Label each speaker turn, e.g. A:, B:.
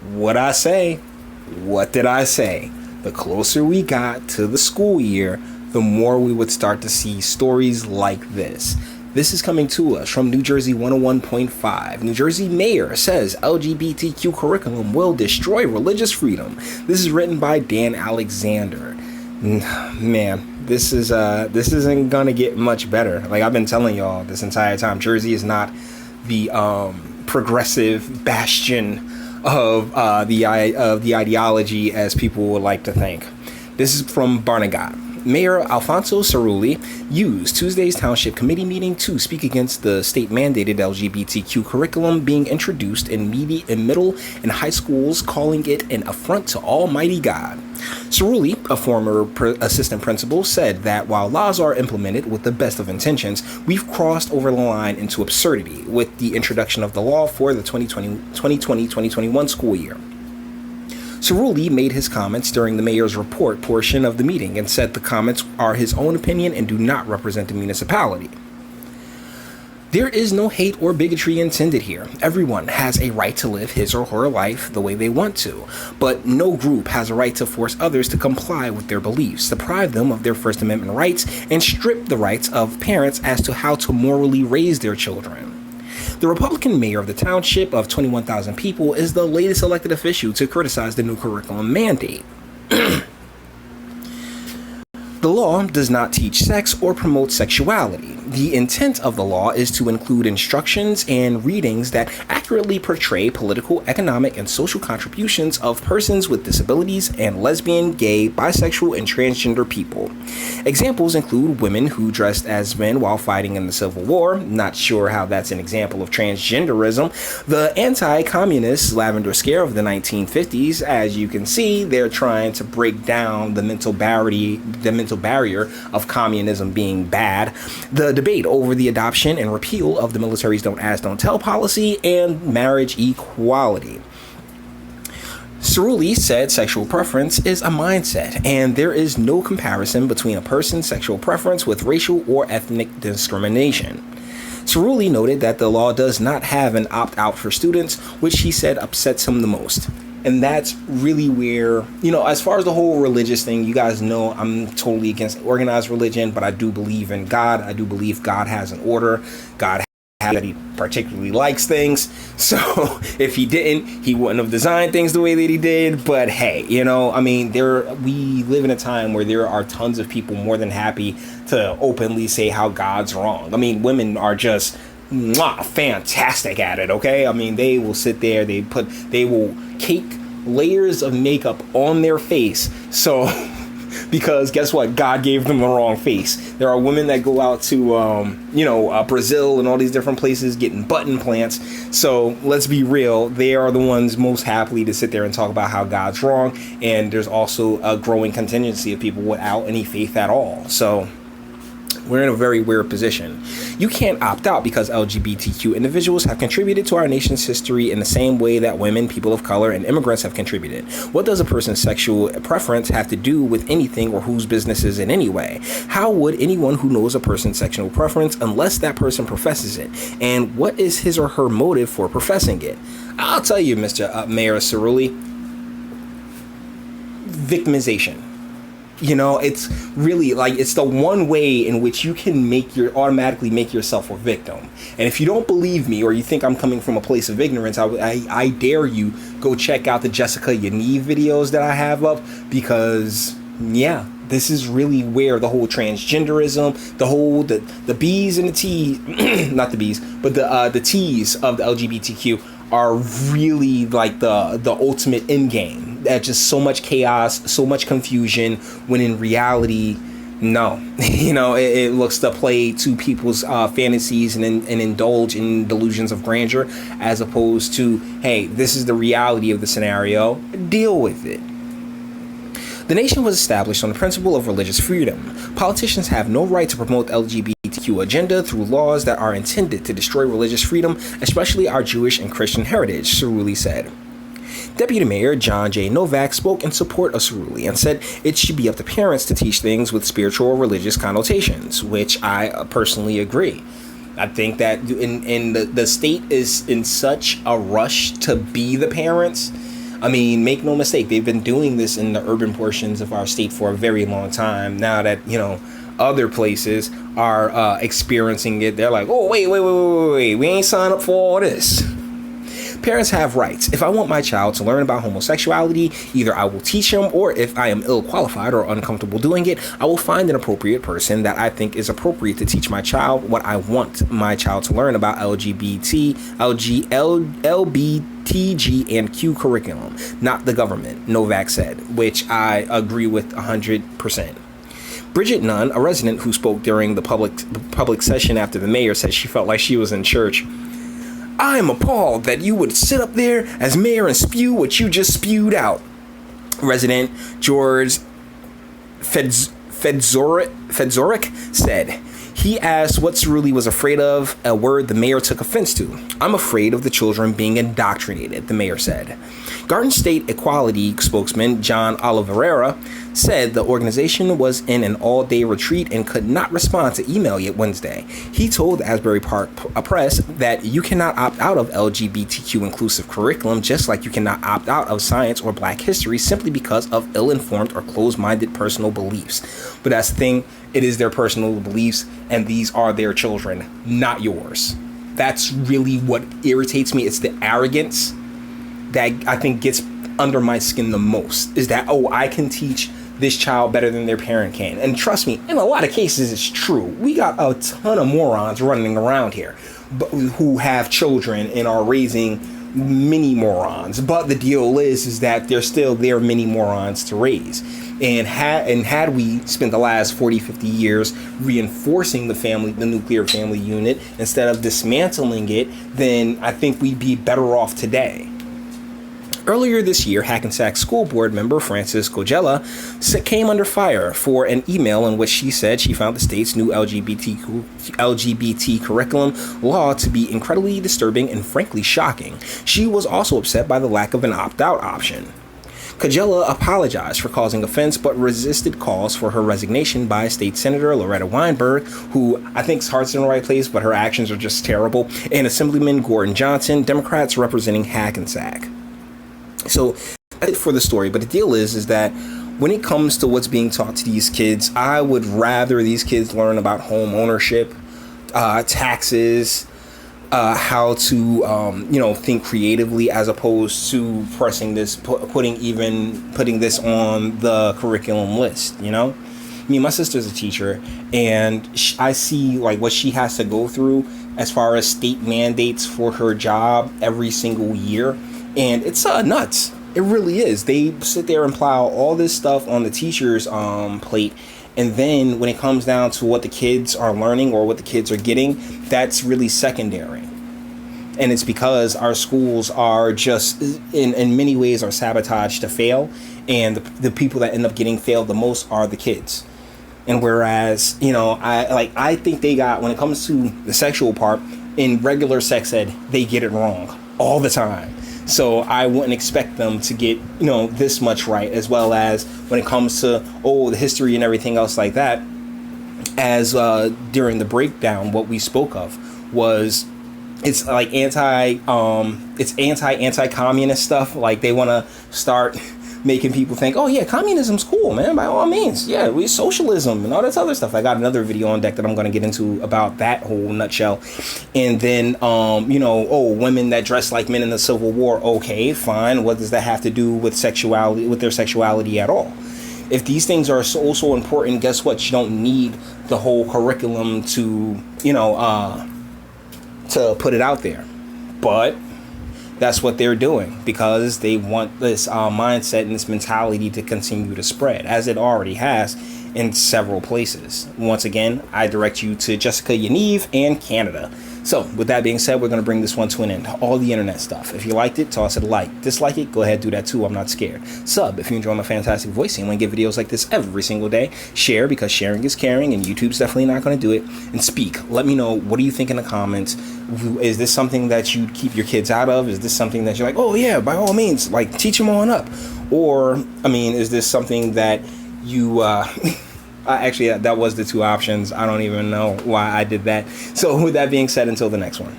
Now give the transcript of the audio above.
A: What I say? What did I say? The closer we got to the school year, the more we would start to see stories like this. This is coming to us from New Jersey 101.5. New Jersey mayor says LGBTQ curriculum will destroy religious freedom. This is written by Dan Alexander. Man, this isn't gonna get much better. Like I've been telling y'all this entire time, Jersey is not the progressive bastion of the ideology as people would like to think. This is from Barnegat. Mayor Alfonso Cirulli used Tuesday's Township Committee meeting to speak against the state-mandated LGBTQ curriculum being introduced in middle and high schools, calling it an affront to Almighty God. Cirulli, a former assistant principal, said that while laws are implemented with the best of intentions, we've crossed over the line into absurdity with the introduction of the law for the 2020-2021 school year. Cirulli made his comments during the mayor's report portion of the meeting and said the comments are his own opinion and do not represent the municipality. There is no hate or bigotry intended here. Everyone has a right to live his or her life the way they want to, but no group has a right to force others to comply with their beliefs, deprive them of their First Amendment rights, and strip the rights of parents as to how to morally raise their children. The Republican mayor of the township of 21,000 people is the latest elected official to criticize the new curriculum mandate. The law does not teach sex or promote sexuality. The intent of the law is to include instructions and readings that accurately portray political, economic, and social contributions of persons with disabilities and lesbian, gay, bisexual, and transgender people. Examples include women who dressed as men while fighting in the Civil War. Not sure how that's an example of transgenderism. The anti-communist lavender scare of the 1950s. As you can see, they're trying to break down the mental barrier of communism being bad. The debate over the adoption and repeal of the military's Don't Ask, Don't Tell policy, and marriage equality. Cirulli said sexual preference is a mindset, and there is no comparison between a person's sexual preference with racial or ethnic discrimination. Cirulli noted that the law does not have an opt-out for students, which he said upsets him the most. And that's really where, as far as the whole religious thing, you guys know I'm totally against organized religion, but I do believe in God. I do believe God has an order. God has that he particularly likes things. So if he didn't, he wouldn't have designed things the way that he did. But hey, we live in a time where there are tons of people more than happy to openly say how God's wrong. I mean, women are just fantastic at it, okay? I mean, they will sit there, they will cake layers of makeup on their face. So, because guess what? God gave them the wrong face. There are women that go out to, Brazil and all these different places getting butt implants. So let's be real. They are the ones most happily to sit there and talk about how God's wrong. And there's also a growing contingency of people without any faith at all. So we're in a very weird position. You can't opt out because LGBTQ individuals have contributed to our nation's history in the same way that women, people of color, and immigrants have contributed. What does a person's sexual preference have to do with anything or whose business is it anyway? How would anyone who knows a person's sexual preference unless that person professes it? And what is his or her motive for professing it? I'll tell you, Mr. Mayor Cirulli, victimization. It's really it's the one way in which you can automatically make yourself a victim. And if you don't believe me or you think I'm coming from a place of ignorance, I dare you go check out the Jessica Yaniv videos that I have up, because this is really where the whole transgenderism, the B's and the T, not the B's, but the T's of the LGBTQ are really like the ultimate end game. That's just so much chaos, so much confusion, when in reality, no. It looks to play to people's fantasies and indulge in delusions of grandeur, as opposed to, hey, this is the reality of the scenario, deal with it. The nation was established on the principle of religious freedom. Politicians have no right to promote LGBTQ agenda through laws that are intended to destroy religious freedom, especially our Jewish and Christian heritage, Cirulli said. Deputy Mayor John J. Novak spoke in support of Cirulli and said it should be up to parents to teach things with spiritual or religious connotations, which I personally agree. I think that in the state is in such a rush to be the parents. I mean, make no mistake, they've been doing this in the urban portions of our state for a very long time. Now that, other places are experiencing it, they're like, oh, wait, we ain't signed up for all this. Parents have rights. If I want my child to learn about homosexuality, either I will teach him, or if I am ill qualified or uncomfortable doing it, I will find an appropriate person that I think is appropriate to teach my child what I want my child to learn about LBTG and Q curriculum, not the government, Novak said, which I agree with 100%. Bridget Nunn, a resident who spoke during the public session after the mayor, said she felt like she was in church. I am appalled that you would sit up there as mayor and spew what you just spewed out. Resident George Fedzorik said. He asked what Cirulli was afraid of, a word the mayor took offense to. I'm afraid of the children being indoctrinated, the mayor said. Garden State Equality spokesman John Oliveira said the organization was in an all-day retreat and could not respond to email yet Wednesday. He told the Asbury Park Press that you cannot opt out of LGBTQ inclusive curriculum, just like you cannot opt out of science or Black history simply because of ill-informed or closed-minded personal beliefs. But that's the thing, it is their personal beliefs, and these are their children, not yours. That's really what irritates me. It's the arrogance that I think gets under my skin the most, is that, oh, I can teach this child better than their parent can. And trust me, in a lot of cases, it's true. We got a ton of morons running around here who have children and are raising mini morons. But the deal is that they're still their mini morons to raise. And had we spent the last 40, 50 years reinforcing the nuclear family unit, instead of dismantling it, then I think we'd be better off today. Earlier this year, Hackensack School Board member Frances Kogella came under fire for an email in which she said she found the state's new LGBT curriculum law to be incredibly disturbing and frankly shocking. She was also upset by the lack of an opt-out option. Kogella apologized for causing offense, but resisted calls for her resignation by State Senator Loretta Weinberg, who I think's heart's in the right place, but her actions are just terrible, and Assemblyman Gordon Johnson, Democrats representing Hackensack. So that's it for the story. But the deal is that when it comes to what's being taught to these kids, I would rather these kids learn about home ownership, taxes, how to, think creatively, as opposed to putting this on the curriculum list, I mean, my sister's a teacher, and I see like what she has to go through as far as state mandates for her job every single year. And it's nuts. It really is. They sit there and plow all this stuff on the teacher's plate. And then when it comes down to what the kids are learning or what the kids are getting, that's really secondary. And it's because our schools are just, in many ways, are sabotaged to fail. And the people that end up getting failed the most are the kids. And whereas, I think they got, when it comes to the sexual part, in regular sex ed, they get it wrong all the time. So I wouldn't expect them to get, this much right, as well as when it comes to, the history and everything else like that. As during the breakdown, what we spoke of was it's like anti-communist stuff. Like they want to start making people think, oh yeah, communism's cool, man, by all means. Yeah, we socialism and all that other stuff. I got another video on deck that I'm going to get into about that whole nutshell. And then, women that dress like men in the Civil War. Okay, fine. What does that have to do with sexuality, with their sexuality at all? If these things are so important, guess what? You don't need the whole curriculum to, to put it out there. But that's what they're doing because they want this mindset and this mentality to continue to spread, as it already has in several places. Once again, I direct you to Jessica Yaniv and Canada. So with that being said, we're going to bring this one to an end. All the internet stuff. If you liked it, toss it a like. Dislike it, go ahead, do that too. I'm not scared. Sub if you enjoy my fantastic voice and want to get videos like this every single day. Share because sharing is caring, and YouTube's definitely not going to do it. And speak. Let me know, what do you think in the comments? Is this something that you keep your kids out of? Is this something that you're like, oh yeah, by all means, like teach them on up? Or, is this something that you... Actually, that was the two options. I don't even know why I did that. So with that being said, until the next one.